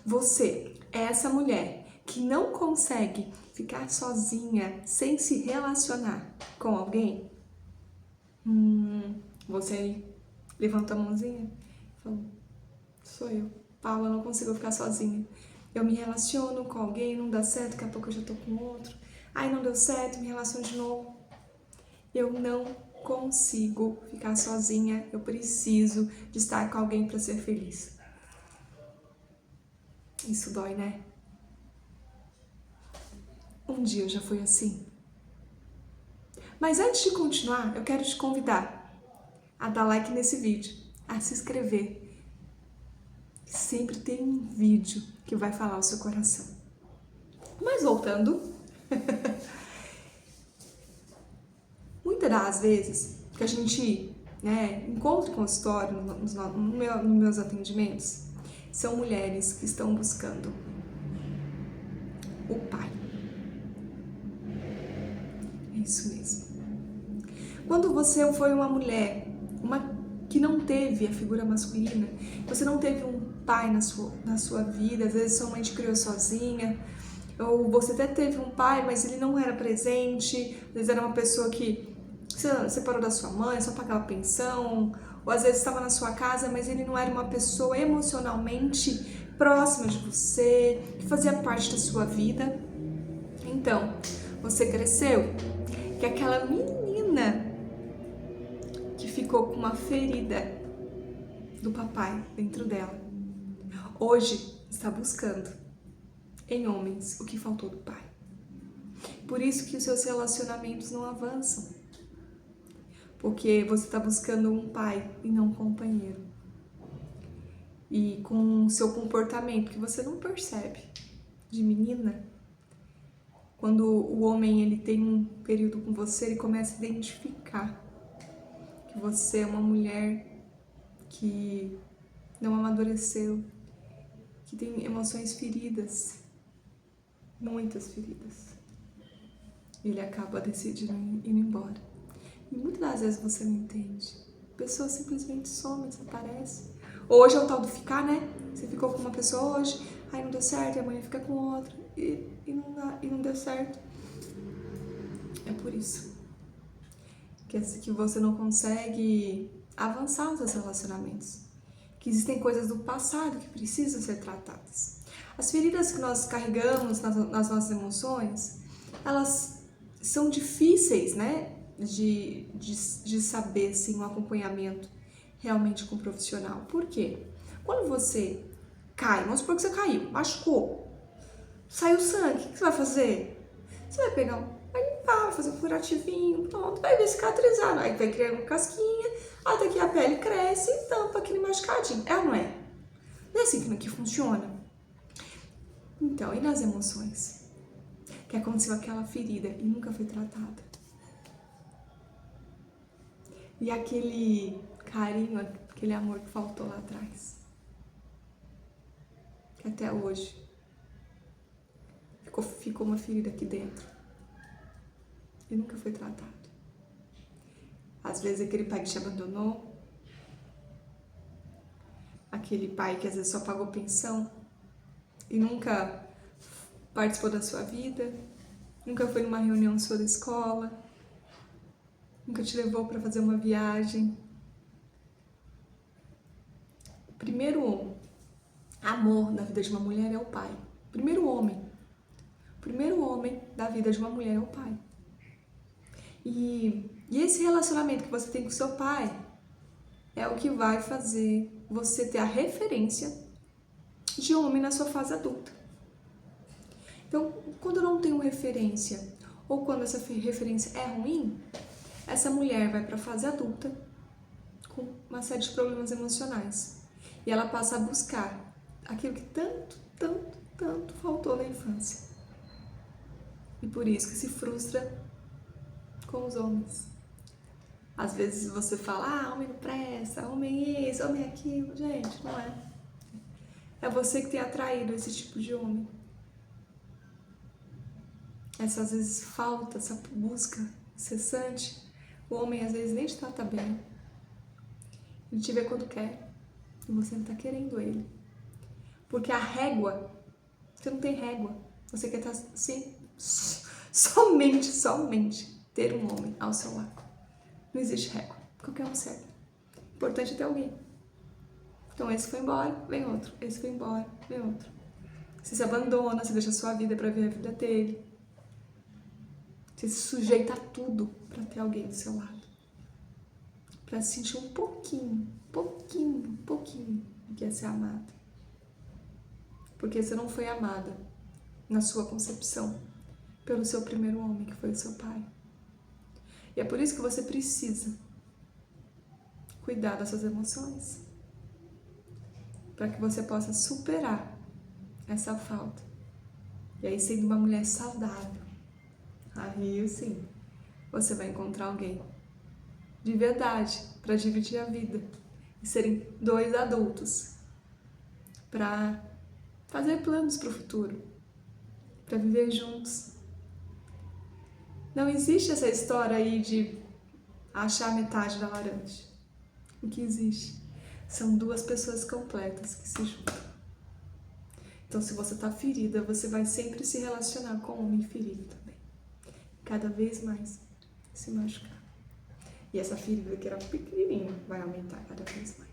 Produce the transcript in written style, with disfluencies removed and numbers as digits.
Você é essa mulher que não consegue ficar sozinha sem se relacionar com alguém? Você aí levanta a mãozinha e fala, sou eu. Paula, eu não consigo ficar sozinha. Eu me relaciono com alguém, não dá certo, daqui a pouco eu já tô com outro. Aí não deu certo, me relaciono de novo. Eu não consigo ficar sozinha, eu preciso de estar com alguém para ser feliz. Isso dói, né? Um dia eu já fui assim. Mas antes de continuar, eu quero te convidar a dar like nesse vídeo, a se inscrever. Sempre tem um vídeo que vai falar o seu coração. Mas voltando, muitas das vezes que a gente encontra em consultório, nos meus atendimentos, são mulheres que estão buscando o pai. É isso mesmo. Quando você foi uma mulher que não teve a figura masculina, você não teve um pai na sua vida, às vezes sua mãe te criou sozinha, ou você até teve um pai, mas ele não era presente, às vezes era uma pessoa que se separou da sua mãe, só pagava pensão, ou às vezes estava na sua casa, mas ele não era uma pessoa emocionalmente próxima de você, que fazia parte da sua vida. Então, você cresceu que aquela menina que ficou com uma ferida do papai dentro dela, hoje está buscando em homens o que faltou do pai. Por isso que os seus relacionamentos não avançam, porque você está buscando um pai e não um companheiro. E com o seu comportamento que você não percebe de menina, quando o homem ele tem um período com você, ele começa a identificar que você é uma mulher que não amadureceu, que tem emoções feridas, muitas feridas. Ele acaba decidindo ir embora. E muitas das vezes você não entende. A pessoa simplesmente some, desaparece. Hoje é o tal do ficar, né? Você ficou com uma pessoa hoje, aí não deu certo, e amanhã fica com outra, e não deu certo. É por isso que você não consegue avançar nos seus relacionamentos. Que existem coisas do passado que precisam ser tratadas. As feridas que nós carregamos nas nossas emoções, elas são difíceis, né, de saber, assim, um acompanhamento realmente com um profissional. Por quê? Quando você cai, vamos supor que você caiu, machucou, saiu sangue, o que você vai fazer? Você vai pegar vai limpar, vai fazer um curativinho, pronto, vai ver cicatrizar, aí vai criar uma casquinha, até que a pele cresce e tampa aquele machucadinho. É ou não é? Não é assim que funciona? Então, e nas emoções? Que aconteceu aquela ferida e nunca foi tratada. E aquele carinho, aquele amor que faltou lá atrás. Que até hoje ficou uma ferida aqui dentro. E nunca foi tratado. Às vezes aquele pai que te abandonou, aquele pai que às vezes só pagou pensão e nunca participou da sua vida, nunca foi numa reunião sua da escola, nunca te levou para fazer uma viagem. O primeiro amor na vida de uma mulher é o pai. O primeiro homem da vida de uma mulher é o pai. E esse relacionamento que você tem com seu pai é o que vai fazer você ter a referência de homem na sua fase adulta. Então, quando eu não tenho referência, ou quando essa referência é ruim, essa mulher vai para a fase adulta com uma série de problemas emocionais. E ela passa a buscar aquilo que tanto faltou na infância. E por isso que se frustra com os homens. Às vezes você fala, homem não presta, homem é isso, homem é aquilo. Gente, não é. É você que tem atraído esse tipo de homem. Às vezes falta essa busca incessante. O homem às vezes nem te trata bem. Ele te vê quando quer e você não tá querendo ele. Porque a régua, você não tem régua. Você quer estar assim, somente ter um homem ao seu lado. Não existe régua. Qualquer um serve. O importante é ter alguém. Então esse foi embora, vem outro. Esse foi embora, vem outro. Você se abandona, você deixa a sua vida para ver a vida dele. Você se sujeita a tudo para ter alguém do seu lado. Para sentir um pouquinho do que é ser amada. Porque você não foi amada na sua concepção pelo seu primeiro homem, que foi o seu pai. E é por isso que você precisa cuidar das suas emoções. Para que você possa superar essa falta. E aí, sendo uma mulher saudável, aí sim, você vai encontrar alguém de verdade para dividir a vida. E serem dois adultos para fazer planos para o futuro, para viver juntos. Não existe essa história aí de achar metade da laranja. O que existe são duas pessoas completas que se juntam. Então, se você está ferida, você vai sempre se relacionar com um homem ferido também. Cada vez mais se machucar. E essa ferida que era pequenininha vai aumentar cada vez mais.